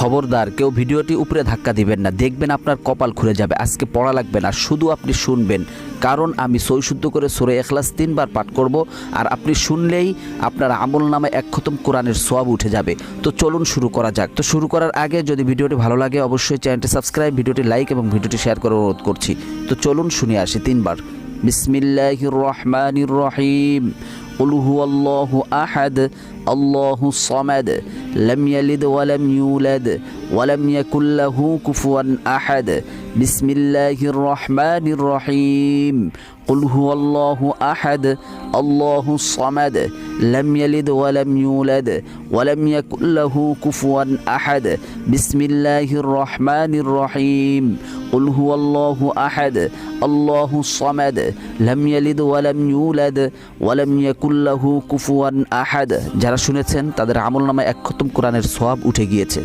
খবরদার কেউ ভিডিওটি উপরে ধাক্কা দিবেন না, দেখবেন আপনার কপাল খুলে যাবে। আজকে পড়া লাগবে না, শুধু আপনি শুনবেন, কারণ আমি সই শুদ্ধ করে সূরা ইখলাস 3 বার পাঠ করব, আর আপনি শুনলেই আপনার আমল নামায় 1 খতম কোরআনের সওয়াব উঠে যাবে। তো চলুন শুরু করা যাক। তো শুরু করার আগে যদি ভিডিওটি ভালো লাগে অবশ্যই চ্যানেলটি সাবস্ক্রাইব, ভিডিওটি লাইক এবং ভিডিওটি শেয়ার করার অনুরোধ করছি। তো চলুন শুনে আসি 3 বার। বিসমিল্লাহির রহমানির রহিম। قل هو الله أحد الله الصمد لم يلد ولم يولد ولم يكن له كفوا أحد بسم الله الرحمن الرحيم قل هو الله أحد الله الصمد لم يلد ولم يولد ولم يكن له كفوا أحد بسم الله الرحمن الرحيم قل هو الله أحد الله الصمد لم يلد ولم يولد ولم يكن له كفوا أحد। যারা শুনেছেন তাদের আমলনামায় 1 খতম কোরআনের সওয়াব উঠে গিয়েছে।